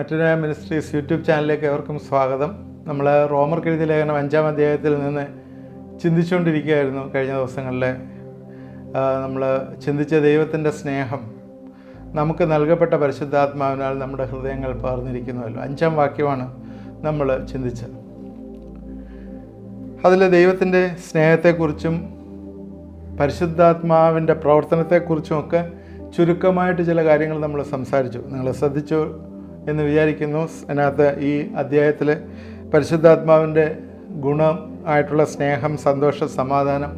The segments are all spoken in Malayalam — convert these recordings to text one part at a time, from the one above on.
മറ്റൊരു മിനിസ്ട്രീസ് യൂട്യൂബ് ചാനലിലേക്ക് ഏവർക്കും സ്വാഗതം. നമ്മൾ റോമർക്ക് എഴുതിയ ലേഖനം 5-ാം അധ്യായത്തിൽ നിന്ന് ചിന്തിച്ചുകൊണ്ടിരിക്കുകയായിരുന്നു. കഴിഞ്ഞ ദിവസങ്ങളിൽ നമ്മൾ ചിന്തിച്ച ദൈവത്തിൻ്റെ സ്നേഹം നമുക്ക് നൽകപ്പെട്ട പരിശുദ്ധാത്മാവിനാൽ നമ്മുടെ ഹൃദയങ്ങൾ പകർന്നിരിക്കുന്നുവല്ലോ. 5-ാം വാക്യമാണ് നമ്മൾ ചിന്തിച്ചത്. അതിൽ ദൈവത്തിൻ്റെ സ്നേഹത്തെക്കുറിച്ചും പരിശുദ്ധാത്മാവിൻ്റെ പ്രവർത്തനത്തെക്കുറിച്ചുമൊക്കെ ചുരുക്കമായിട്ട് ചില കാര്യങ്ങൾ നമ്മൾ സംസാരിച്ചു. നിങ്ങൾ ശ്രദ്ധിച്ചു എന്ന് വിചാരിക്കുന്നു. അതിനകത്ത് ഈ അധ്യായത്തിൽ പരിശുദ്ധാത്മാവിൻ്റെ ഗുണം ആയിട്ടുള്ള സ്നേഹം, സന്തോഷം, സമാധാനം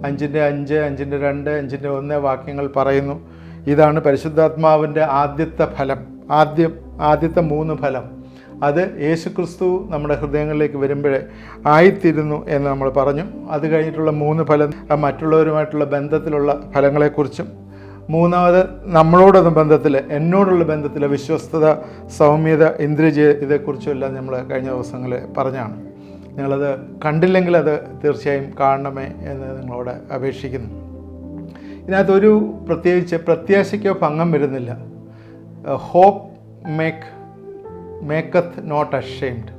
5:5, 5:2, 5:1 വാക്യങ്ങൾ പറയുന്നു. ഇതാണ് പരിശുദ്ധാത്മാവിൻ്റെ ആദ്യത്തെ ഫലം. ആദ്യത്തെ 3 ഫലം അത് യേശുക്രിസ്തു നമ്മുടെ ഹൃദയങ്ങളിലേക്ക് വരുമ്പോഴേ ആയിത്തീരുന്നു എന്ന് നമ്മൾ പറഞ്ഞു. അത് കഴിഞ്ഞിട്ടുള്ള 3 ഫലം മറ്റുള്ളവരുമായിട്ടുള്ള ബന്ധത്തിലുള്ള ഫലങ്ങളെക്കുറിച്ചും, മൂന്നാമത് നമ്മളോടൊന്നും ബന്ധത്തിൽ, എന്നോടുള്ള ബന്ധത്തിൽ വിശ്വസ്തത, സൗമ്യത, ഇന്ദ്രിയ ഇതേക്കുറിച്ചും എല്ലാം നമ്മൾ കഴിഞ്ഞ ദിവസങ്ങളിൽ പറഞ്ഞാണ്. നിങ്ങളത് കണ്ടില്ലെങ്കിൽ അത് തീർച്ചയായും കാണണമേ എന്ന് നിങ്ങളോട് അപേക്ഷിക്കുന്നു. ഇതിനകത്തൊരു പ്രത്യേകിച്ച് പ്രത്യാശയ്ക്കോ ഭംഗം വരുന്നില്ല. Hope maketh not ashamed.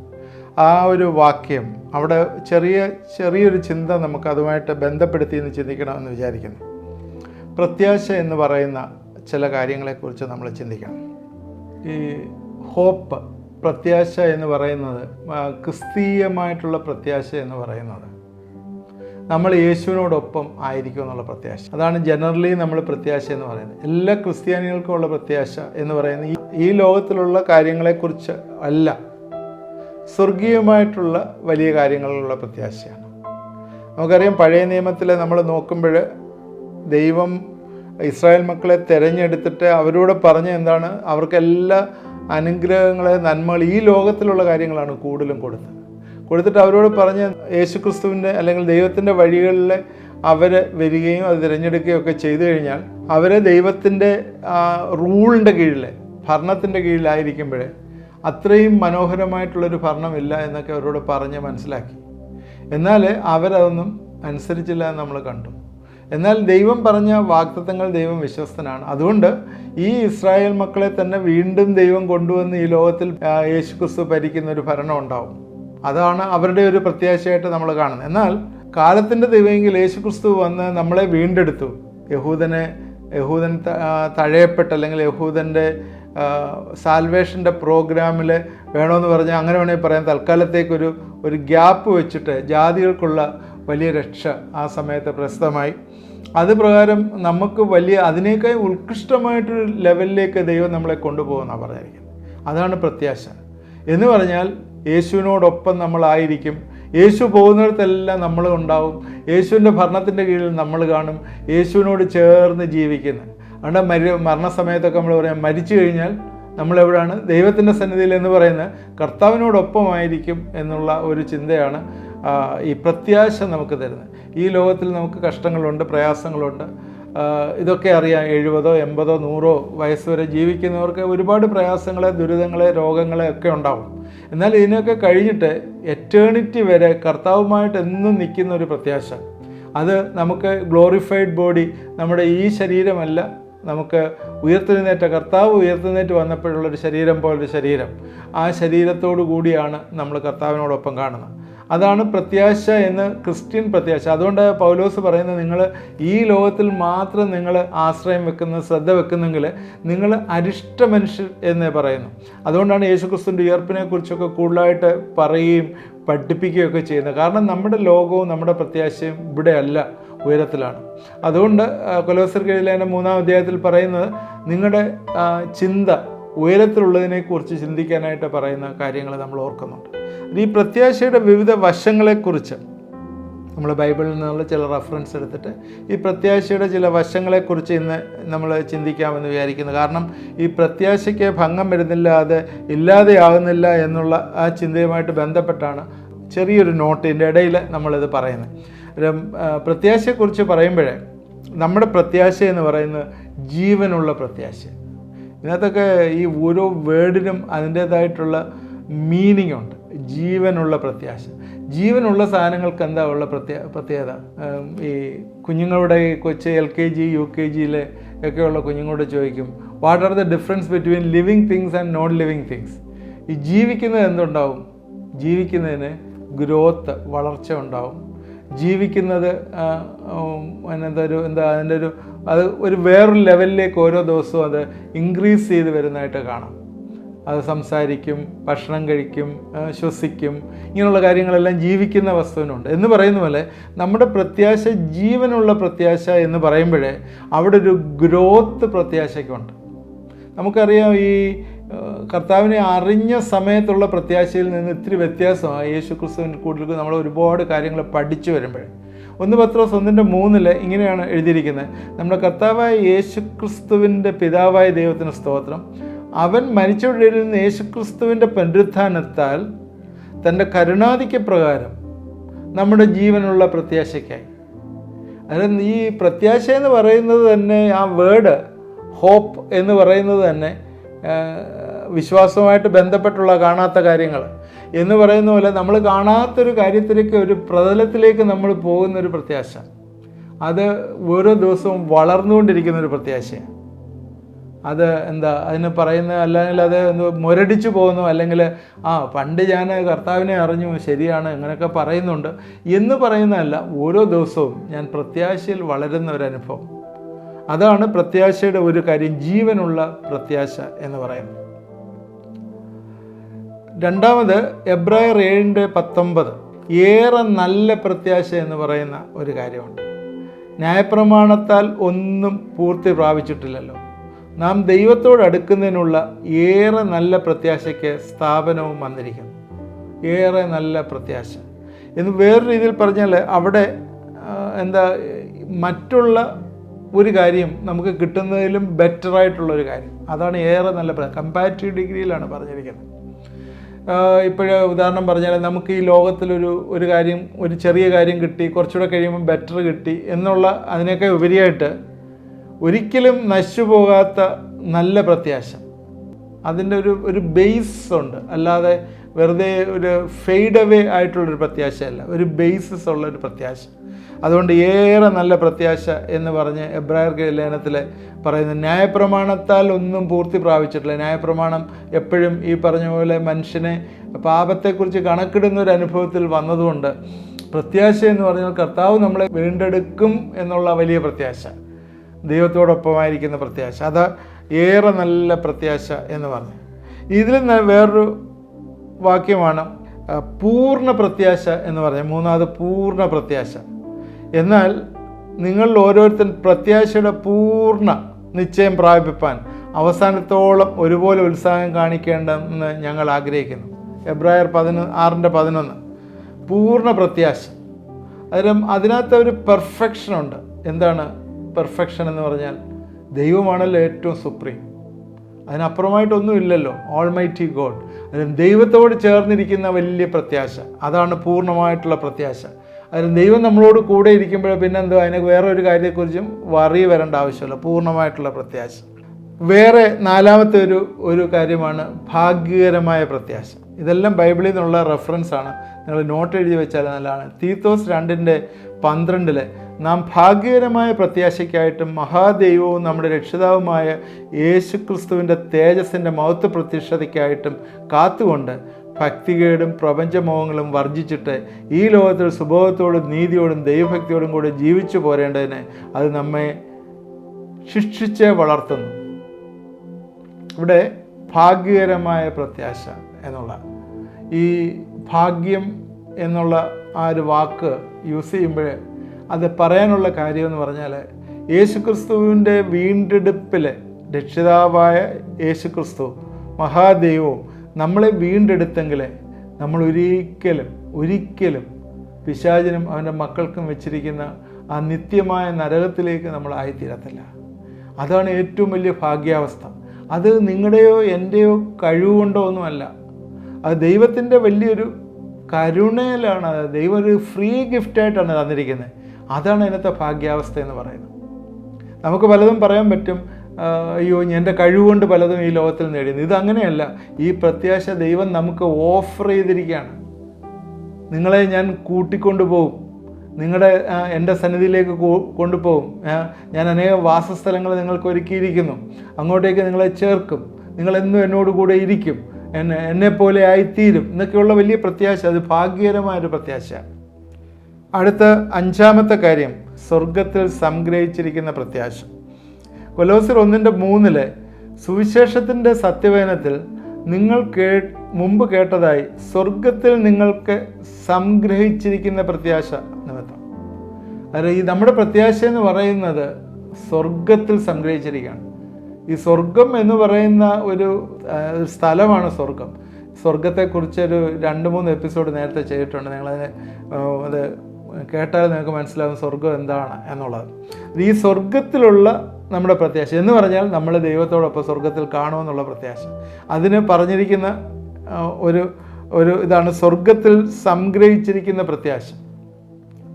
ആ ഒരു വാക്യം അവിടെ ചെറിയൊരു ചിന്ത നമുക്ക് അതുമായിട്ട് ബന്ധപ്പെടുത്തി എന്ന് ചിന്തിക്കണമെന്ന് വിചാരിക്കുന്നു. പ്രത്യാശ എന്ന് പറയുന്ന ചില കാര്യങ്ങളെക്കുറിച്ച് നമ്മൾ ചിന്തിക്കണം. ഈ ഹോപ്പ്, പ്രത്യാശ എന്ന് പറയുന്നത്, ക്രിസ്തീയമായിട്ടുള്ള പ്രത്യാശ എന്ന് പറയുന്നത് നമ്മൾ യേശുവിനോടൊപ്പം ആയിരിക്കും എന്നുള്ള പ്രത്യാശ. അതാണ് ജനറലി നമ്മൾ പ്രത്യാശ എന്ന് പറയുന്നത്. എല്ലാ ക്രിസ്ത്യാനികൾക്കുമുള്ള പ്രത്യാശ എന്ന് പറയുന്നത് ഈ ലോകത്തിലുള്ള കാര്യങ്ങളെക്കുറിച്ച് അല്ല, സ്വർഗീയമായിട്ടുള്ള വലിയ കാര്യങ്ങളിലുള്ള പ്രത്യാശയാണ്. നമുക്കറിയാം, പഴയ നിയമത്തിൽ നമ്മൾ നോക്കുമ്പോൾ ദൈവം ഇസ്രായേൽ മക്കളെ തിരഞ്ഞെടുത്തിട്ട് അവരോട് പറഞ്ഞ എന്താണ്? അവർക്കെല്ലാ അനുഗ്രഹങ്ങളെ, നന്മകൾ, ഈ ലോകത്തിലുള്ള കാര്യങ്ങളാണ് കൂടുതലും കൊടുത്തിട്ട് അവരോട് പറഞ്ഞ് യേശുക്രിസ്തുവിൻ്റെ അല്ലെങ്കിൽ ദൈവത്തിൻ്റെ വഴികളിൽ അവർ വരികയും അത് തിരഞ്ഞെടുക്കുകയും ഒക്കെ ചെയ്തു കഴിഞ്ഞാൽ അവരെ ദൈവത്തിൻ്റെ റൂളിൻ്റെ കീഴിൽ, ഭരണത്തിൻ്റെ കീഴിലായിരിക്കുമ്പോൾ അത്രയും മനോഹരമായിട്ടുള്ളൊരു ഭരണമില്ല എന്നൊക്കെ അവരോട് പറഞ്ഞ് മനസ്സിലാക്കി. എന്നാൽ അവരതൊന്നും അനുസരിച്ചില്ല എന്ന് നമ്മൾ കണ്ടു. എന്നാൽ ദൈവം പറഞ്ഞ വാഗ്ദത്തങ്ങൾ ദൈവം വിശ്വസ്തനാണ്. അതുകൊണ്ട് ഈ ഇസ്രായേൽ മക്കളെ തന്നെ വീണ്ടും ദൈവം കൊണ്ടുവന്ന് ഈ ലോകത്തിൽ യേശുക്രിസ്തു ഭരിക്കുന്ന ഒരു ഭരണം ഉണ്ടാവും. അതാണ് അവരുടെ ഒരു പ്രത്യാശയായിട്ട് നമ്മൾ കാണുന്നത്. എന്നാൽ കാലത്തിൻ്റെ ദൈവമെങ്കിൽ യേശുക്രിസ്തു വന്ന് നമ്മളെ വീണ്ടെടുത്തു. യഹൂദൻ തഴയപ്പെട്ട, അല്ലെങ്കിൽ യഹൂദൻ്റെ സാൽവേഷൻ്റെ പ്രോഗ്രാമിൽ വേണമെന്ന് പറഞ്ഞാൽ, അങ്ങനെ വേണമെങ്കിൽ പറയാം, തൽക്കാലത്തേക്കൊരു ഗ്യാപ്പ് വെച്ചിട്ട് ജാതികൾക്കുള്ള വലിയ രക്ഷ ആ സമയത്ത് പ്രസ്തുതമായി. അത് പ്രകാരം നമുക്ക് അതിനേക്കാൾ ഉത്കൃഷ്ടമായിട്ടൊരു ലെവലിലേക്ക് ദൈവം നമ്മളെ കൊണ്ടുപോകുമെന്നാണ് പറഞ്ഞിരിക്കുന്നത്. അതാണ് പ്രത്യാശ എന്ന് പറഞ്ഞാൽ യേശുവിനോടൊപ്പം നമ്മളായിരിക്കും. യേശു പോകുന്നിടത്തെല്ലാം നമ്മൾ ഉണ്ടാവും. യേശുവിൻ്റെ ഭരണത്തിൻ്റെ കീഴിൽ നമ്മൾ കാണും. യേശുവിനോട് ചേർന്ന് ജീവിക്കുന്നത്. അതുകൊണ്ട് മരണസമയത്തൊക്കെ നമ്മൾ പറയാം, മരിച്ചു കഴിഞ്ഞാൽ നമ്മളെവിടെയാണ്? ദൈവത്തിൻ്റെ സന്നിധിയിൽ എന്ന് പറയുന്നത് കർത്താവിനോടൊപ്പമായിരിക്കും എന്നുള്ള ഒരു ചിന്തയാണ് ഈ പ്രത്യാശ നമുക്ക് തരുന്നത്. ഈ ലോകത്തിൽ നമുക്ക് കഷ്ടങ്ങളുണ്ട്, പ്രയാസങ്ങളുണ്ട്. ഇതൊക്കെ അറിയാം. 70, 80, 100 വയസ്സ് വരെ ജീവിക്കുന്നവർക്ക് ഒരുപാട് പ്രയാസങ്ങളെ, ദുരിതങ്ങളെ, രോഗങ്ങളെ ഒക്കെ ഉണ്ടാവും. എന്നാൽ ഇതിനൊക്കെ കഴിഞ്ഞിട്ട് എറ്റേണിറ്റി വരെ കർത്താവുമായിട്ട് എന്നും നിൽക്കുന്ന ഒരു പ്രത്യാശ, അത് നമുക്ക് ഗ്ലോറിഫൈഡ് ബോഡി, നമ്മുടെ ഈ ശരീരമല്ല, നമുക്ക് കർത്താവ് ഉയർത്തെഴുന്നേറ്റ് വന്നപ്പോഴുള്ളൊരു ശരീരം പോലൊരു ശരീരം, ആ ശരീരത്തോടു കൂടിയാണ് നമ്മൾ കർത്താവിനോടൊപ്പം കാണുന്നത്. അതാണ് പ്രത്യാശ എന്ന് ക്രിസ്ത്യൻ പ്രത്യാശ. അതുകൊണ്ട് പൗലോസ് പറയുന്നത്, നിങ്ങൾ ഈ ലോകത്തിൽ മാത്രം നിങ്ങൾ ആശ്രയം വെക്കുന്ന, ശ്രദ്ധ വെക്കുന്നെങ്കിൽ നിങ്ങൾ അരിഷ്ട മനുഷ്യർ എന്നേ പറയുന്നു. അതുകൊണ്ടാണ് യേശുക്രിസ്തുവിൻ്റെ ഉയർപ്പിനെ കുറിച്ചൊക്കെ കൂടുതലായിട്ട് പറയുകയും പഠിപ്പിക്കുകയൊക്കെ ചെയ്യുന്നത്. കാരണം നമ്മുടെ ലോകവും നമ്മുടെ പ്രത്യാശയും ഇവിടെ അല്ല, ഉയരത്തിലാണ്. അതുകൊണ്ട് കൊലോസ്യർക്ക് എഴുതിയ 3-ാം അധ്യായത്തിൽ പറയുന്നത്, നിങ്ങളുടെ ചിന്ത ഉയരത്തിലുള്ളതിനെക്കുറിച്ച് ചിന്തിക്കാനായിട്ട് പറയുന്ന കാര്യങ്ങൾ നമ്മൾ ഓർക്കുന്നുണ്ട്. ഈ പ്രത്യാശയുടെ വിവിധ വശങ്ങളെക്കുറിച്ച് നമ്മൾ ബൈബിളിൽ നിന്നുള്ള ചില റെഫറൻസ് എടുത്തിട്ട് ഈ പ്രത്യാശയുടെ ചില വശങ്ങളെക്കുറിച്ച് ഇന്ന് നമ്മൾ ചിന്തിക്കാമെന്ന് വിചാരിക്കുന്നു. കാരണം ഈ പ്രത്യാശയ്ക്ക് ഭംഗം വരുന്നില്ല, അത് ഇല്ലാതെയാകുന്നില്ല എന്നുള്ള ആ ചിന്തയുമായിട്ട് ബന്ധപ്പെട്ടാണ് ചെറിയൊരു നോട്ടിൻ്റെ ഇടയിൽ നമ്മളിത് പറയുന്നത്. പ്രത്യാശയെക്കുറിച്ച് പറയുമ്പോഴേ നമ്മുടെ പ്രത്യാശ എന്ന് പറയുന്നത് ജീവനുള്ള പ്രത്യാശ. ഇതിനകത്തൊക്കെ ഈ ഓരോ വേർഡിനും അതിൻ്റേതായിട്ടുള്ള മീനിങ് ഉണ്ട്. ജീവനുള്ള പ്രത്യാശ, ജീവനുള്ള സാധനങ്ങൾക്ക് എന്താ ഉള്ള പ്രത്യേകത? ഈ കുഞ്ഞുങ്ങളുടെ കൊച്ച് LKG UKG ഒക്കെയുള്ള കുഞ്ഞുങ്ങളോട് ചോദിക്കും, what are the difference between living things and non living things? ഈ ജീവിക്കുന്നത് എന്തുണ്ടാവും? ജീവിക്കുന്നതിന് ഗ്രോത്ത്, വളർച്ച ഉണ്ടാവും. ജീവിക്കുന്നത് അത് ഒരു വേറൊരു ലെവലിലേക്ക് ഓരോ ദിവസവും അത് ഇൻക്രീസ് ചെയ്ത് വരുന്നതായിട്ട് കാണാം. അത് സംസാരിക്കും, ഭക്ഷണം കഴിക്കും, ശ്വസിക്കും, ഇങ്ങനെയുള്ള കാര്യങ്ങളെല്ലാം ജീവിക്കുന്ന വസ്തുവിനുണ്ട്. എന്ന് പറയുന്ന പോലെ നമ്മുടെ പ്രത്യാശ ജീവനുള്ള പ്രത്യാശ എന്ന് പറയുമ്പോഴേ അവിടെ ഒരു ഗ്രോത്ത് പ്രത്യാശയ്ക്കുണ്ട്. നമുക്കറിയാം, ഈ കർത്താവിനെ അറിഞ്ഞ സമയത്തുള്ള പ്രത്യാശയിൽ നിന്ന് ഇത്തിരി വ്യത്യാസമാണ് യേശു ക്രിസ്തുവിൻ്റെ കൂടുതൽ നമ്മൾ ഒരുപാട് കാര്യങ്ങൾ പഠിച്ചു വരുമ്പോഴേ. 1 പത്രോസ് 1:3 ഇങ്ങനെയാണ് എഴുതിയിരിക്കുന്നത്: നമ്മുടെ കർത്താവായ യേശു ക്രിസ്തുവിൻ്റെ പിതാവായ ദൈവത്തിന് സ്തോത്രം. അവൻ മരിച്ചവരുടെ നിന്ന് യേശുക്രിസ്തുവിൻ്റെ പുനരുത്ഥാനത്താൽ തൻ്റെ കരുണാധിക്യപ്രകാരം നമ്മുടെ ജീവനുള്ള പ്രത്യാശയ്ക്കായി. അതായത് ഈ പ്രത്യാശ എന്ന് പറയുന്നത് തന്നെ, ആ വേർഡ് ഹോപ്പ് എന്ന് പറയുന്നത് തന്നെ വിശ്വാസവുമായിട്ട് ബന്ധപ്പെട്ടുള്ള കാണാത്ത കാര്യങ്ങൾ എന്ന് പറയുന്ന പോലെ നമ്മൾ കാണാത്തൊരു കാര്യത്തിലേക്ക്, ഒരു പ്രതലത്തിലേക്ക് നമ്മൾ പോകുന്നൊരു പ്രത്യാശ. അത് ഓരോ ദിവസവും വളർന്നുകൊണ്ടിരിക്കുന്നൊരു പ്രത്യാശയാണ്. അത് അതിന് പറയുന്നത്, അല്ലെങ്കിൽ അത് മുരടിച്ചു പോകുന്നു, അല്ലെങ്കിൽ പണ്ട് ഞാൻ കർത്താവിനെ അറിഞ്ഞു, ശരിയാണ്, അങ്ങനെയൊക്കെ പറയുന്നുണ്ട് എന്ന് പറയുന്നതല്ല. ഓരോ ദിവസവും ഞാൻ പ്രത്യാശയിൽ വളരുന്ന ഒരനുഭവം. അതാണ് പ്രത്യാശയുടെ ഒരു കാര്യം, ജീവനുള്ള പ്രത്യാശ എന്ന് പറയുന്നത്. രണ്ടാമത് എബ്രായർ 7:19 ഏറെ നല്ല പ്രത്യാശ എന്ന് പറയുന്ന ഒരു കാര്യമുണ്ട്. ന്യായപ്രമാണത്താൽ ഒന്നും പൂർത്തി പ്രാപിച്ചിട്ടില്ലല്ലോ, നാം ദൈവത്തോട് അടുക്കുന്നതിനുള്ള ഏറെ നല്ല പ്രത്യാശയ്ക്ക് സ്ഥാപനവും വന്നിരിക്കുന്നു. ഏറെ നല്ല പ്രത്യാശ എന്ന് വേറൊരു രീതിയിൽ പറഞ്ഞാൽ, അവിടെ മറ്റുള്ള ഒരു കാര്യം നമുക്ക് കിട്ടുന്നതിലും ബെറ്ററായിട്ടുള്ളൊരു കാര്യം, അതാണ് ഏറെ നല്ല കമ്പാരിറ്റീവ് ഡിഗ്രിയിലാണ് പറഞ്ഞിരിക്കുന്നത്. ഇപ്പോഴേ ഉദാഹരണം പറഞ്ഞാൽ, നമുക്ക് ഈ ലോകത്തിലൊരു കാര്യം, ഒരു ചെറിയ കാര്യം കിട്ടി, കുറച്ചുകൂടെ കഴിയുമ്പോൾ ബെറ്റർ കിട്ടി എന്നുള്ള അതിനൊക്കെ ഉപരിയായിട്ട് ഒരിക്കലും നശിച്ചു പോകാത്ത നല്ല പ്രത്യാശ, അതിൻ്റെ ഒരു ബേസ് ഉണ്ട്. അല്ലാതെ വെറുതെ ഒരു ഫെയ്ഡ് അവേ ആയിട്ടുള്ളൊരു പ്രത്യാശയല്ല, ഒരു ബേസിസ് ഉള്ളൊരു പ്രത്യാശ. അതുകൊണ്ട് ഏറെ നല്ല പ്രത്യാശ എന്ന് പറഞ്ഞ് എബ്രായർക്ക് ലേഖനത്തിൽ പറയുന്നത്, ന്യായപ്രമാണത്താൽ ഒന്നും പൂർത്തി പ്രാപിച്ചിട്ടില്ല. ന്യായപ്രമാണം എപ്പോഴും ഈ പറഞ്ഞ പോലെ മനുഷ്യനെ പാപത്തെക്കുറിച്ച് കണക്കിടുന്ന ഒരു അനുഭവത്തിൽ വന്നതുകൊണ്ട് പ്രത്യാശ എന്ന് പറഞ്ഞാൽ കർത്താവ് നമ്മളെ വീണ്ടെടുക്കും എന്നുള്ള വലിയ പ്രത്യാശ, ദൈവത്തോടൊപ്പമായിരിക്കുന്ന പ്രത്യാശ, അത് ഏറെ നല്ല പ്രത്യാശ എന്ന് പറഞ്ഞു. ഇതിൽ വേറൊരു വാക്യമാണ് പൂർണ്ണ പ്രത്യാശ എന്ന് പറഞ്ഞാൽ, മൂന്നാമത് പൂർണ്ണ പ്രത്യാശ. എന്നാൽ നിങ്ങൾ ഓരോരുത്തരും പ്രത്യാശയുടെ പൂർണ്ണ നിശ്ചയം പ്രാപിപ്പാൻ അവസാനത്തോളം ഒരുപോലെ ഉത്സാഹം കാണിക്കേണ്ടെന്ന് ഞങ്ങൾ ആഗ്രഹിക്കുന്നു. എബ്രായർ 6:11 പൂർണ്ണ പ്രത്യാശ. അതിനകത്ത് ഒരു പെർഫെക്ഷനുണ്ട്. എന്താണ് പെർഫെക്ഷൻ എന്ന് പറഞ്ഞാൽ? ദൈവമാണല്ലോ ഏറ്റവും സുപ്രീം, അതിനപ്പുറമായിട്ടൊന്നും ഇല്ലല്ലോ, ഓൾമൈറ്റി ഗോഡ്. അതിന് ദൈവത്തോട് ചേർന്നിരിക്കുന്ന വലിയ പ്രത്യാശ, അതാണ് പൂർണ്ണമായിട്ടുള്ള പ്രത്യാശ. അതിന് ദൈവം നമ്മളോട് കൂടെ ഇരിക്കുമ്പോൾ പിന്നെന്തോ അതിന് വേറെ ഒരു കാര്യത്തെക്കുറിച്ചും വറി വരേണ്ട ആവശ്യമില്ല, പൂർണ്ണമായിട്ടുള്ള പ്രത്യാശ. വേറെ നാലാമത്തെ ഒരു കാര്യമാണ് ഭാഗ്യകരമായ പ്രത്യാശ. ഇതെല്ലാം ബൈബിളിൽ നിന്നുള്ള റെഫറൻസാണ്, നിങ്ങൾ നോട്ട് എഴുതി വെച്ചാൽ നല്ലതാണ്. തീത്തോസ് 2:12 നാം ഭാഗ്യകരമായ പ്രത്യാശയ്ക്കായിട്ടും മഹാദൈവവും നമ്മുടെ രക്ഷിതാവുമായ യേശുക്രിസ്തുവിൻ്റെ തേജസ്സിൻ്റെ മഹത്വ പ്രത്യക്ഷതയ്ക്കായിട്ടും കാത്തുകൊണ്ട് ഭക്തികേടും പ്രപഞ്ചമോഹങ്ങളും വർജിച്ചിട്ട് ഈ ലോകത്തിൽ സുബോധത്തോടും നീതിയോടും ദൈവഭക്തിയോടും കൂടി ജീവിച്ചു പോരേണ്ടതിന് അത് നമ്മെ ശിക്ഷിച്ച് വളർത്തുന്നു. ഇവിടെ ഭാഗ്യകരമായ പ്രത്യാശ എന്നുള്ള ഈ ഭാഗ്യം എന്നുള്ള ആ ഒരു വാക്ക് യൂസ് ചെയ്യുമ്പോൾ അത് പറയാനുള്ള കാര്യമെന്ന് പറഞ്ഞാൽ, യേശുക്രിസ്തുവിൻ്റെ വീണ്ടെടുപ്പിൽ രക്ഷിതാവായ യേശുക്രിസ്തു മഹാദൈവവും നമ്മളെ വീണ്ടെടുത്തെങ്കിൽ നമ്മൾ ഒരിക്കലും പിശാചിനും അവൻ്റെ മക്കൾക്കും വെച്ചിരിക്കുന്ന ആ നിത്യമായ നരകത്തിലേക്ക് നമ്മൾ ആയിത്തീരത്തില്ല. അതാണ് ഏറ്റവും വലിയ ഭാഗ്യാവസ്ഥ. അത് നിങ്ങളുടെയോ എൻ്റെയോ കഴിവുകൊണ്ടോ ഒന്നുമല്ല, അത് ദൈവത്തിൻ്റെ വലിയൊരു കരുണയിലാണ്. ദൈവം ഒരു ഫ്രീ ഗിഫ്റ്റായിട്ടാണ് തന്നിരിക്കുന്നത്. അതാണ് അതിനകത്തെ ഭാഗ്യാവസ്ഥ എന്ന് പറയുന്നത്. നമുക്ക് പലതും പറയാൻ പറ്റും, അയ്യോ എൻ്റെ കഴിവുകൊണ്ട് പലതും ഈ ലോകത്തിൽ നേടിയത്. ഇതങ്ങനെയല്ല. ഈ പ്രത്യാശ ദൈവം നമുക്ക് ഓഫർ ചെയ്തിരിക്കുകയാണ്. നിങ്ങളെ ഞാൻ കൂട്ടിക്കൊണ്ടുപോകും, എൻ്റെ സന്നിധിയിലേക്ക് കൊണ്ടുപോകും, ഞാൻ അനേക വാസസ്ഥലങ്ങൾ നിങ്ങൾക്ക് ഒരുക്കിയിരിക്കുന്നു, അങ്ങോട്ടേക്ക് നിങ്ങളെ ചേർക്കും, നിങ്ങളെന്നും എന്നോട് കൂടെ ഇരിക്കും, എന്നെപ്പോലെ ആയിത്തീരും എന്നൊക്കെയുള്ള വലിയ പ്രത്യാശ. അത് ഭാഗ്യകരമായൊരു പ്രത്യാശയാണ്. അടുത്ത 5-ാമത്തെ കാര്യം, സ്വർഗത്തിൽ സംഗ്രഹിച്ചിരിക്കുന്ന പ്രത്യാശ. കൊലോസ്യർ 1:3 സുവിശേഷത്തിൻ്റെ സത്യവചനത്തിൽ നിങ്ങൾ മുമ്പ് കേട്ടതായി സ്വർഗത്തിൽ നിങ്ങൾക്ക് സംഗ്രഹിച്ചിരിക്കുന്ന പ്രത്യാശ നിമിത്തം. അതായത് ഈ നമ്മുടെ പ്രത്യാശ എന്ന് പറയുന്നത് സ്വർഗത്തിൽ സംഗ്രഹിച്ചിരിക്കുകയാണ്. ഈ സ്വർഗം എന്ന് പറയുന്ന ഒരു സ്ഥലമാണ് സ്വർഗം. സ്വർഗത്തെക്കുറിച്ചൊരു 2-3 എപ്പിസോഡ് നേരത്തെ ചെയ്തിട്ടുണ്ട്. നിങ്ങളതിന് അത് കേട്ടാൽ നിങ്ങൾക്ക് മനസ്സിലാവും സ്വർഗം എന്താണ് എന്നുള്ളത്. ഈ സ്വർഗത്തിലുള്ള നമ്മുടെ പ്രത്യാശ എന്ന് പറഞ്ഞാൽ നമ്മൾ ദൈവത്തോടൊപ്പം സ്വർഗത്തിൽ കാണുമെന്നുള്ള പ്രത്യാശ. അതിന് പറഞ്ഞിരിക്കുന്ന ഒരു ഇതാണ് സ്വർഗത്തിൽ സംഗ്രഹിച്ചിരിക്കുന്ന പ്രത്യാശ.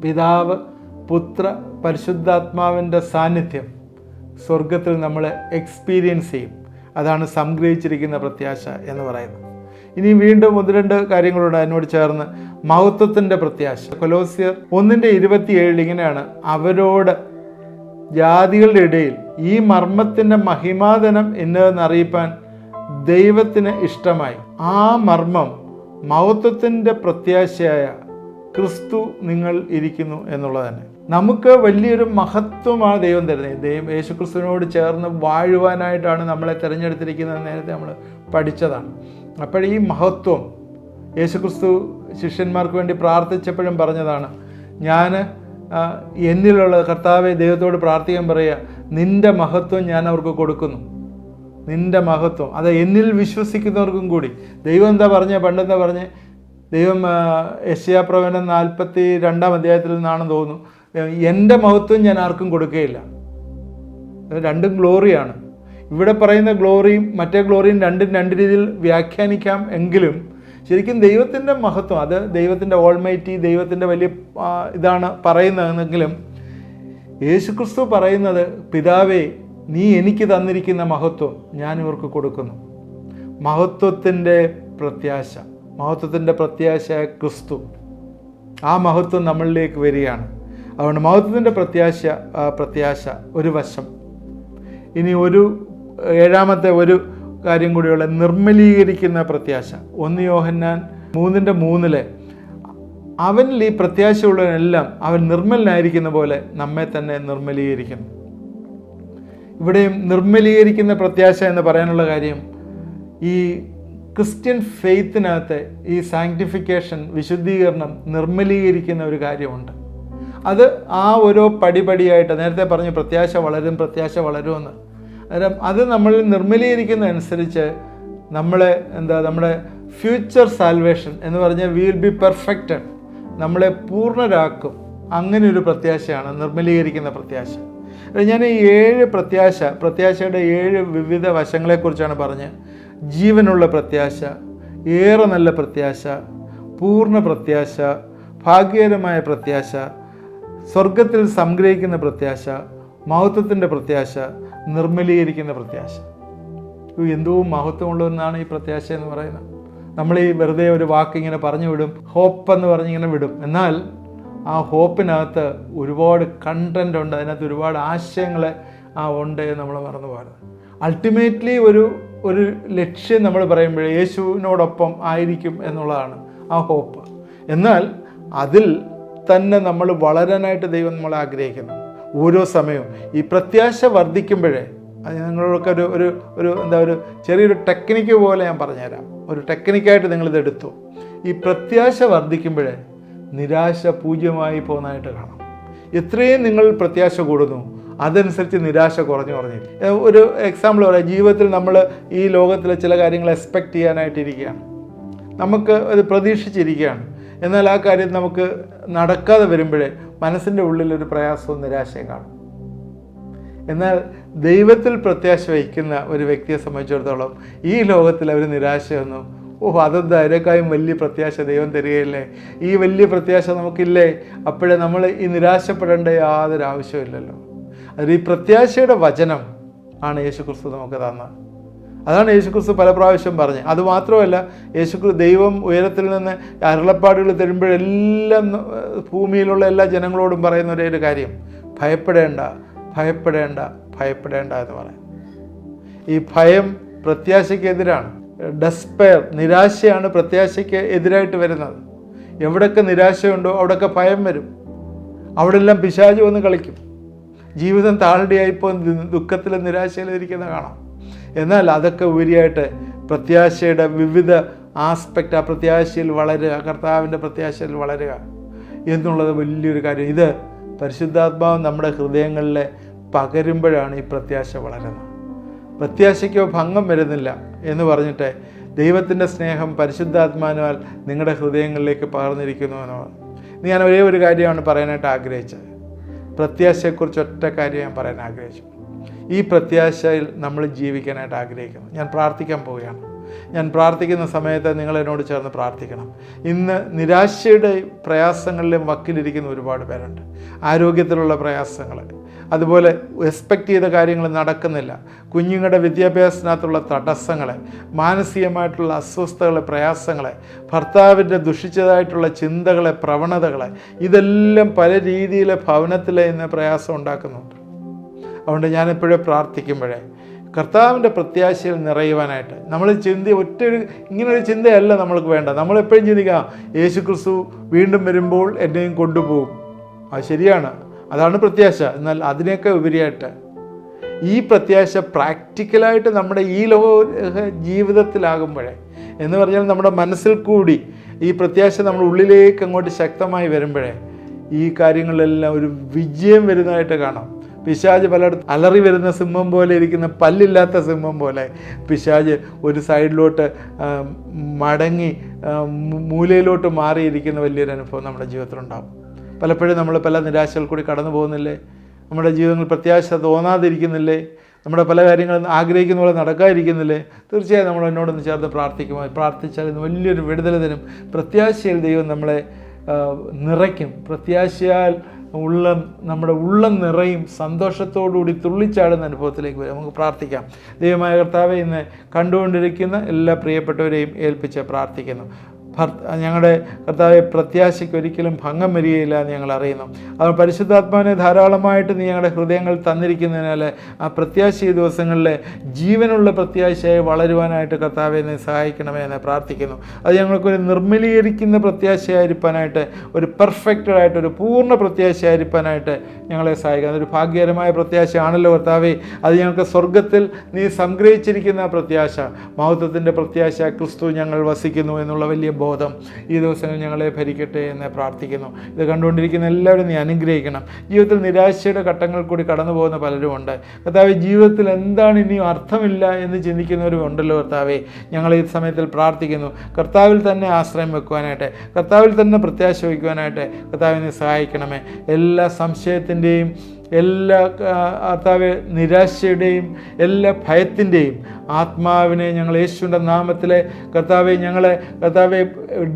പിതാവ്, പുത്ര, പരിശുദ്ധാത്മാവിൻ്റെ സാന്നിധ്യം സ്വർഗത്തിൽ നമ്മൾ എക്സ്പീരിയൻസ് ചെയ്യും. അതാണ് സംഗ്രഹിച്ചിരിക്കുന്ന പ്രത്യാശ എന്ന് പറയുന്നത്. ഇനി വീണ്ടും 1-2 കാര്യങ്ങളുണ്ട് അതിനോട് ചേർന്ന്. മഹത്വത്തിൻ്റെ പ്രത്യാശ. കൊലോസ്യർ 1:27 ഇങ്ങനെയാണ്: അവരോട് ജാതികളുടെ ഇടയിൽ ഈ മർമ്മത്തിൻ്റെ മഹിമാധനം എന്നതെന്നറിയിപ്പാൻ ദൈവത്തിന് ഇഷ്ടമായി. ആ മർമ്മം മഹത്വത്തിൻ്റെ പ്രത്യാശയായ ക്രിസ്തു നിങ്ങൾ ഇരിക്കുന്നു എന്നുള്ളത് തന്നെ. നമുക്ക് വലിയൊരു മഹത്വമാണ് ദൈവം തരുന്നത്. യേശുക്രിസ്തുവിനോട് ചേർന്ന് വാഴുവാനായിട്ടാണ് നമ്മളെ തിരഞ്ഞെടുത്തിരിക്കുന്നത്. നേരത്തെ നമ്മൾ പഠിച്ചതാണ്. അപ്പോൾ ഈ മഹത്വം യേശുക്രിസ്തു ശിഷ്യന്മാർക്ക് വേണ്ടി പ്രാർത്ഥിച്ചപ്പോഴും പറഞ്ഞതാണ്. ഞാൻ എന്നിലുള്ള കർത്താവെ, ദൈവത്തോട് പ്രാർത്ഥിക്കാൻ പറയുക, നിൻ്റെ മഹത്വം ഞാൻ അവർക്ക് കൊടുക്കുന്നു. നിൻ്റെ മഹത്വം അത് എന്നിൽ വിശ്വസിക്കുന്നവർക്കും കൂടി. ദൈവം എന്താ പറഞ്ഞ പണ്ടെന്താ പറഞ്ഞ്? ദൈവം യെശയ്യാപ്രവചനം 42-ാം അധ്യായത്തിൽ നിന്നാണെന്ന് തോന്നുന്നു, എൻ്റെ മഹത്വം ഞാൻ ആർക്കും കൊടുക്കുകയില്ല. രണ്ടും ഗ്ലോറിയാണ്. ഇവിടെ പറയുന്ന ഗ്ലോറിയും മറ്റേ ഗ്ലോറിയും രണ്ടും രണ്ട് രീതിയിൽ വ്യാഖ്യാനിക്കാം. എങ്കിലും ശരിക്കും ദൈവത്തിൻ്റെ മഹത്വം, അത് ദൈവത്തിൻ്റെ ഓൾമൈറ്റി, ദൈവത്തിൻ്റെ വലിയ ഇതാണ് പറയുന്നതെങ്കിലും യേശുക്രിസ്തു പറയുന്നത്, പിതാവേ, നീ എനിക്ക് തന്നിരിക്കുന്ന മഹത്വം ഞാൻ ഇവർക്ക് കൊടുക്കുന്നു. മഹത്വത്തിൻ്റെ പ്രത്യാശ, മഹത്വത്തിൻ്റെ പ്രത്യാശയായ ക്രിസ്തു, ആ മഹത്വം നമ്മളിലേക്ക് വരികയാണ്. അതുകൊണ്ട് മഹത്വത്തിൻ്റെ പ്രത്യാശ ഒരു വശം. ഇനി 7-ാമത്തെ ഒരു കാര്യം കൂടിയുള്ള നിർമ്മലീകരിക്കുന്ന പ്രത്യാശ. 1 യോഹന്നാൻ 3:3 അവനിൽ ഈ പ്രത്യാശയുള്ളവനെല്ലാം അവൻ നിർമ്മലനായിരിക്കുന്ന പോലെ നമ്മെ തന്നെ നിർമ്മലീകരിക്കുന്നു. ഇവിടെയും നിർമ്മലീകരിക്കുന്ന പ്രത്യാശ എന്ന് പറയാനുള്ള കാര്യം, ഈ ക്രിസ്ത്യൻ ഫെയ്ത്തിനകത്ത് ഈ സാങ്ക്ടിഫിക്കേഷൻ, വിശുദ്ധീകരണം, നിർമ്മലീകരിക്കുന്ന ഒരു കാര്യമുണ്ട്. അത് ആ ഓരോ പടിപടിയായിട്ട് നേരത്തെ പറഞ്ഞു, പ്രത്യാശ വളരുമെന്ന്. അന്നേരം അത് നമ്മൾ നിർമ്മലീകരിക്കുന്നതനുസരിച്ച് നമ്മുടെ ഫ്യൂച്ചർ സാൽവേഷൻ എന്ന് പറഞ്ഞാൽ വിൽ ബി പെർഫെക്റ്റഡ്, നമ്മളെ പൂർണ്ണരാക്കും. അങ്ങനെ ഒരു പ്രത്യാശയാണ് നിർമ്മലീകരിക്കുന്ന പ്രത്യാശ. ഞാൻ ഈ 7 പ്രത്യാശയുടെ 7 വിവിധ വശങ്ങളെക്കുറിച്ചാണ് പറഞ്ഞ്. ജീവനുള്ള പ്രത്യാശ, ഏറെ നല്ല പ്രത്യാശ, പൂർണ്ണ പ്രത്യാശ, ഭാഗ്യകരമായ പ്രത്യാശ, സ്വർഗത്തിൽ സംഗ്രഹിക്കുന്ന പ്രത്യാശ, മഹത്വത്തിൻ്റെ പ്രത്യാശ, നിർമ്മലീകരിക്കുന്ന പ്രത്യാശ. എന്തോ മഹത്വമുള്ളതെന്നാണ് ഈ പ്രത്യാശ എന്ന് പറയുന്നത്. നമ്മൾ ഈ വെറുതെ ഒരു വാക്ക് ഇങ്ങനെ പറഞ്ഞു വിടും, ഹോപ്പ് എന്ന് പറഞ്ഞിങ്ങനെ വിടും. എന്നാൽ ആ ഹോപ്പിനകത്ത് ഒരുപാട് കണ്ടൻ്റ് ഉണ്ട്, അതിനകത്ത് ഒരുപാട് ആശയങ്ങൾ ഉണ്ട് നമ്മൾ മറന്നു പോകരുത്. അൾട്ടിമേറ്റ്ലി ഒരു ലക്ഷ്യം നമ്മൾ പറയുമ്പോഴേ യേശുവിനോടൊപ്പം ആയിരിക്കും എന്നുള്ളതാണ് ആ ഹോപ്പ്. എന്നാൽ അതിൽ തന്നെ നമ്മൾ വളരാനായിട്ട് ദൈവം നമ്മളെ ആഗ്രഹിക്കുന്നു. ഓരോ സമയവും ഈ പ്രത്യാശ വർദ്ധിക്കുമ്പോഴേ, അത് നിങ്ങളൊക്കെ ഒരു ചെറിയൊരു ടെക്നിക്ക് പോലെ ഞാൻ പറഞ്ഞുതരാം. ഒരു ടെക്നിക്കായിട്ട് നിങ്ങളിത് എടുത്തു. ഈ പ്രത്യാശ വർദ്ധിക്കുമ്പോഴേ നിരാശ പൂജ്യമായി പോകുന്നതായിട്ട് കാണാം. എത്രയും നിങ്ങൾ പ്രത്യാശ കൂടുന്നു, അതനുസരിച്ച് നിരാശ കുറഞ്ഞു. ഒരു എക്സാമ്പിൾ പറയാം. ജീവിതത്തിൽ നമ്മൾ ഈ ലോകത്തിലെ ചില കാര്യങ്ങൾ എക്സ്പെക്റ്റ് ചെയ്യാനായിട്ടിരിക്കുകയാണ്, നമുക്ക് അത് പ്രതീക്ഷിച്ചിരിക്കുകയാണ്. എന്നാൽ ആ കാര്യം നമുക്ക് നടക്കാതെ വരുമ്പോഴേ മനസ്സിൻ്റെ ഉള്ളിലൊരു പ്രയാസവും നിരാശയും കാണും. എന്നാൽ ദൈവത്തിൽ പ്രത്യാശ വഹിക്കുന്ന ഒരു വ്യക്തിയെ സംബന്ധിച്ചിടത്തോളം ഈ ലോകത്തിൽ അവർ നിരാശയൊന്നും, അതെന്താ, അതിനേക്കാളും വലിയ പ്രത്യാശ ദൈവം തരികയില്ലേ, ഈ വലിയ പ്രത്യാശ നമുക്കില്ലേ, അപ്പോഴേ നമ്മൾ ഈ നിരാശപ്പെടേണ്ട യാതൊരു ആവശ്യമില്ലല്ലോ. അത് ഈ പ്രത്യാശയുടെ വചനം ആണ് യേശുക്രിസ്തു നമുക്ക് തന്നത്. അതാണ് യേശുക്രിസ്തു പല പ്രാവശ്യം പറഞ്ഞത്. അതുമാത്രമല്ല, ദൈവം ഉയരത്തിൽ നിന്ന് അരുളപ്പാടുകൾ തരുമ്പോഴെല്ലാം ഭൂമിയിലുള്ള എല്ലാ ജനങ്ങളോടും പറയുന്ന ഒരേ ഒരു കാര്യം, ഭയപ്പെടേണ്ട എന്ന് പറയാം. ഈ ഭയം പ്രത്യാശയ്ക്കെതിരാണ്. ഡെസ്പെയർ, നിരാശയാണ് പ്രത്യാശയ്ക്ക് എതിരായിട്ട് വരുന്നത്. എവിടെയൊക്കെ നിരാശയുണ്ടോ അവിടെയൊക്കെ ഭയം വരും. അവിടെ എല്ലാം പിശാച് വന്ന് കളിക്കും. ജീവിതം താഴടിയായിപ്പോൾ ദുഃഖത്തിലും നിരാശയിലും ഇരിക്കുന്ന കാണാം. എന്നാൽ അതൊക്കെ ഉപരിയായിട്ട് പ്രത്യാശയുടെ വിവിധ ആസ്പെക്റ്റ്, ആ പ്രത്യാശയിൽ വളരുക, കർത്താവിൻ്റെ പ്രത്യാശയിൽ വളരുക എന്നുള്ളത് വലിയൊരു കാര്യം. ഇത് പരിശുദ്ധാത്മാവ് നമ്മുടെ ഹൃദയങ്ങളിൽ പകരുമ്പോഴാണ് ഈ പ്രത്യാശ വളരുന്നത്. പ്രത്യാശയ്ക്കോ ഭംഗം വരുന്നില്ല എന്ന് പറഞ്ഞിട്ട് ദൈവത്തിൻ്റെ സ്നേഹം പരിശുദ്ധാത്മാവിനാൽ നിങ്ങളുടെ ഹൃദയങ്ങളിലേക്ക് പകർന്നിരിക്കുന്നു എന്നാണ്. ഞാൻ ഒരേ ഒരു കാര്യമാണ് പറയാനായിട്ട് ആഗ്രഹിച്ചത്. പ്രത്യാശയെക്കുറിച്ച് ഒറ്റ കാര്യം ഞാൻ പറയാൻ ആഗ്രഹിച്ചു. ഈ പ്രത്യാശയിൽ നമ്മൾ ജീവിക്കാനായിട്ട് ആഗ്രഹിക്കുന്നു. ഞാൻ പ്രാർത്ഥിക്കാൻ പോവുകയാണ്. ഞാൻ പ്രാർത്ഥിക്കുന്ന സമയത്ത് നിങ്ങൾ എന്നോട് ചേർന്ന് പ്രാർത്ഥിക്കണം. ഇന്ന് നിരാശയുടെ പ്രയാസങ്ങളിലും വക്കിലിരിക്കുന്ന ഒരുപാട് പേരുണ്ട്. ആരോഗ്യത്തിലുള്ള പ്രയാസങ്ങൾ, അതുപോലെ എക്സ്പെക്റ്റ് ചെയ്ത കാര്യങ്ങൾ നടക്കുന്നില്ല, കുഞ്ഞുങ്ങളുടെ വിദ്യാഭ്യാസത്തിനകത്തുള്ള തടസ്സങ്ങൾ, മാനസികമായിട്ടുള്ള അസ്വസ്ഥതകൾ, പ്രയാസങ്ങൾ, ഭർത്താവിൻ്റെ ദുഷിച്ചതായിട്ടുള്ള ചിന്തകൾ, പ്രവണതകൾ, ഇതെല്ലാം പല രീതിയിലെ ഭവനത്തിൽ ഇന്ന് പ്രയാസം ഉണ്ടാക്കുന്നുണ്ട്. അതുകൊണ്ട് ഞാനെപ്പോഴും പ്രാർത്ഥിക്കുമ്പോഴേ കർത്താവിൻ്റെ പ്രത്യാശയിൽ നിറയുവാനായിട്ട് നമ്മൾ ഇങ്ങനൊരു ചിന്തയല്ല നമ്മൾക്ക് വേണ്ട. നമ്മളെപ്പോഴും ചിന്തിക്കുക, യേശു ക്രിസ്തു വീണ്ടും വരുമ്പോൾ എന്നെയും കൊണ്ടുപോകും. അത് ശരിയാണ്, അതാണ് പ്രത്യാശ. എന്നാൽ അതിനൊക്കെ ഉപരിയായിട്ട് ഈ പ്രത്യാശ പ്രാക്ടിക്കലായിട്ട് നമ്മുടെ ഈ ജീവിതത്തിലാകുമ്പോഴേ, എന്ന് പറഞ്ഞാൽ നമ്മുടെ മനസ്സിൽ കൂടി ഈ പ്രത്യാശ നമ്മുടെ ഉള്ളിലേക്ക് അങ്ങോട്ട് ശക്തമായി വരുമ്പോഴേ ഈ കാര്യങ്ങളിലെല്ലാം ഒരു വിജയം വരുന്നതായിട്ട് കാണാം. പിശാച് പലയിടത്തും അലറി വരുന്ന സിംഹം പോലെ ഇരിക്കുന്ന, പല്ലില്ലാത്ത സിംഹം പോലെ പിശാച് ഒരു സൈഡിലോട്ട് മടങ്ങി മൂലയിലോട്ട് മാറിയിരിക്കുന്ന വലിയൊരു അനുഭവം നമ്മുടെ ജീവിതത്തിലുണ്ടാകും. പലപ്പോഴും നമ്മൾ പല നിരാശകൾ കൂടി കടന്നു പോകുന്നില്ലേ? നമ്മുടെ ജീവിതങ്ങളിൽ പ്രത്യാശ തോന്നാതിരിക്കുന്നില്ലേ? നമ്മുടെ പല കാര്യങ്ങളും ആഗ്രഹിക്കുന്ന പോലെ നടക്കാതിരിക്കുന്നില്ലേ? തീർച്ചയായും നമ്മൾ എന്നോടൊന്ന് ചേർന്ന് പ്രാർത്ഥിച്ചാൽ ഇന്ന് വലിയൊരു വിടുതൽ തരും. പ്രത്യാശയിൽ ദൈവം നമ്മളെ നിറയ്ക്കും. പ്രത്യാശയാൽ നമ്മുടെ ഉള്ളം നിറയും, സന്തോഷത്തോടുകൂടി തുള്ളിച്ചാടുന്ന അനുഭവത്തിലേക്ക് വരും. നമുക്ക് പ്രാർത്ഥിക്കാം. ദൈവമായ കർത്താവേ, ഇന്ന് കണ്ടുകൊണ്ടിരിക്കുന്ന എല്ലാ പ്രിയപ്പെട്ടവരെയും ഏൽപ്പിച്ച് പ്രാർത്ഥിക്കുന്നു. ഞങ്ങളുടെ കർത്താവെ, പ്രത്യാശയ്ക്ക് ഒരിക്കലും ഭംഗം വരികയില്ല എന്ന് ഞങ്ങൾ അറിയുന്നു. അത് പരിശുദ്ധാത്മാവിനെ ധാരാളമായിട്ട് നീ ഞങ്ങളുടെ ഹൃദയങ്ങൾ തന്നിരിക്കുന്നതിനാൽ ആ പ്രത്യാശ ഈ ദിവസങ്ങളിൽ ജീവനുള്ള പ്രത്യാശയായി വളരുവാനായിട്ട് കർത്താവെ നീ സഹായിക്കണമേ എന്ന് പ്രാർത്ഥിക്കുന്നു. അത് ഞങ്ങൾക്കൊരു നിർമ്മലീകരിക്കുന്ന പ്രത്യാശയായിരിക്കാനായിട്ട്, ഒരു പെർഫെക്റ്റഡായിട്ട്, ഒരു പൂർണ്ണ പ്രത്യാശയായിരിക്കാനായിട്ട് ഞങ്ങളെ സഹായിക്കണം. അതൊരു ഭാഗ്യകരമായ പ്രത്യാശയാണല്ലോ കർത്താവെ. അത് ഞങ്ങൾക്ക് സ്വർഗത്തിൽ നീ സംഗ്രഹിച്ചിരിക്കുന്ന പ്രത്യാശ, മഹത്വത്തിൻ്റെ പ്രത്യാശ, ക്രിസ്തു ഞങ്ങൾ വസിക്കുന്നു എന്നുള്ള വലിയ ബോധം ഈ ദിവസങ്ങൾ ഞങ്ങളെ ഭരിക്കട്ടെ എന്ന് പ്രാർത്ഥിക്കുന്നു. ഇത് കണ്ടുകൊണ്ടിരിക്കുന്ന എല്ലാവരും നീ അനുഗ്രഹിക്കണം. ജീവിതത്തിൽ നിരാശയുടെ ഘട്ടങ്ങൾ കൂടി കടന്നു പോകുന്ന പലരുമുണ്ട് കർത്താവേ. ജീവിതത്തിൽ എന്താണ് ഇനിയും അർത്ഥമില്ല എന്ന് ചിന്തിക്കുന്നവരും ഉണ്ടല്ലോ കർത്താവേ. ഞങ്ങൾ ഈ സമയത്തിൽ പ്രാർത്ഥിക്കുന്നു, കർത്താവിൽ തന്നെ ആശ്രയം വെക്കുവാനായിട്ട്, കർത്താവിൽ തന്നെ പ്രത്യാശ വയ്ക്കുവാനായിട്ട് കർത്താവിനെ സഹായിക്കണമേ. എല്ലാ സംശയത്തിൻ്റെയും, എല്ലാ കർത്താവെ നിരാശയുടെയും, എല്ലാ ഭയത്തിൻ്റെയും ആത്മാവിനെ ഞങ്ങൾ യേശുവിൻ്റെ നാമത്തിലെ കർത്താവെ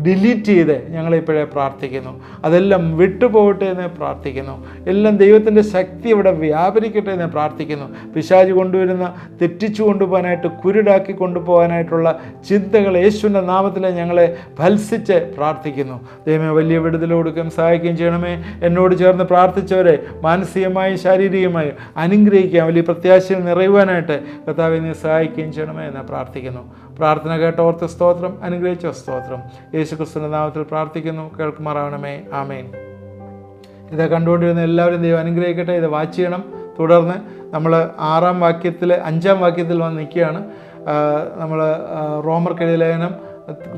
ഡിലീറ്റ് ചെയ്ത് ഞങ്ങളിപ്പോഴേ പ്രാർത്ഥിക്കുന്നു. അതെല്ലാം വിട്ടുപോകട്ടെ എന്ന് പ്രാർത്ഥിക്കുന്നു. എല്ലാം ദൈവത്തിൻ്റെ ശക്തി ഇവിടെ വ്യാപരിക്കട്ടെ എന്ന് പ്രാർത്ഥിക്കുന്നു. പിശാച് കൊണ്ടുവരുന്ന, തെറ്റിച്ചു കൊണ്ടുപോകാനായിട്ട്, കുരുടാക്കി കൊണ്ടുപോകാനായിട്ടുള്ള ചിന്തകൾ യേശുവിൻ്റെ നാമത്തിൽ ഞങ്ങളെ ഭത്സിച്ച് പ്രാർത്ഥിക്കുന്നു. ദൈവമേ, വലിയ വിടുതൽ കൊടുക്കുകയും സഹായിക്കുകയും ചെയ്യണമേ. എന്നോട് ചേർന്ന് പ്രാർത്ഥിച്ചവരെ മാനസികമായി, ശാരീരികമായി അനുഗ്രഹിക്കാൻ, വലിയ പ്രത്യാശയിൽ നിറയുവാനായിട്ട് കർത്താവേ നീ സഹായിക്കുകയും ചെയ്യണമേ എന്ന് പ്രാർത്ഥിക്കുന്നു. പ്രാർത്ഥന കേട്ട ഓർത്ത് സ്തോത്രം, അനുഗ്രഹിച്ച സ്തോത്രം. യേശു ക്രിസ്തുവിന്റെ നാമത്തിൽ പ്രാർത്ഥിക്കുന്നു, കേൾക്കുമാറാകണമേ. ആമേൻ. ഇത് കണ്ടുകൊണ്ടിരുന്ന എല്ലാവരും ദൈവം അനുഗ്രഹിക്കട്ടെ. ഇത് വാച്ച് ചെയ്യണം. തുടർന്ന് നമ്മൾ 5-ാം വാക്യത്തിൽ വന്ന് നിൽക്കുകയാണ്. നമ്മൾ റോമർക്കെഴുതിയ ലേഖനം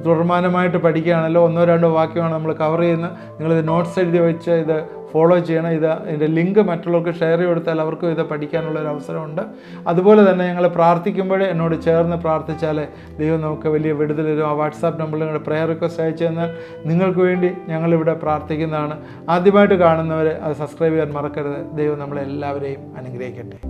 തുടർമാനമായിട്ട് പഠിക്കുകയാണല്ലോ. 1-2 വാക്യമാണ് നമ്മൾ കവർ ചെയ്യുന്നത്. നിങ്ങളിത് നോട്ട്സ് എഴുതി വെച്ച് ഇത് ഫോളോ ചെയ്യണം. ഇതിൻ്റെ ലിങ്ക് മറ്റുള്ളവർക്ക് ഷെയർ ചെയ്ത് കൊടുത്താൽ അവർക്കും ഇത് പഠിക്കാനുള്ളൊരു അവസരമുണ്ട്. അതുപോലെ തന്നെ ഞങ്ങൾ പ്രാർത്ഥിക്കുമ്പോൾ എന്നോട് ചേർന്ന് പ്രാർത്ഥിച്ചാൽ ദൈവം നമുക്ക് വലിയ വിടുതൽ തരും. ആ വാട്സാപ്പ് നമ്പറിൽ നിങ്ങളുടെ പ്രെയർ റിക്വസ്റ്റ് അയച്ചു തന്നാൽ നിങ്ങൾക്ക് വേണ്ടി ഞങ്ങളിവിടെ പ്രാർത്ഥിക്കുന്നതാണ്. ആദ്യമായിട്ട് കാണുന്നവർ അത് സബ്സ്ക്രൈബ് ചെയ്യാൻ മറക്കരുത്. ദൈവം നമ്മളെല്ലാവരെയും അനുഗ്രഹിക്കട്ടെ.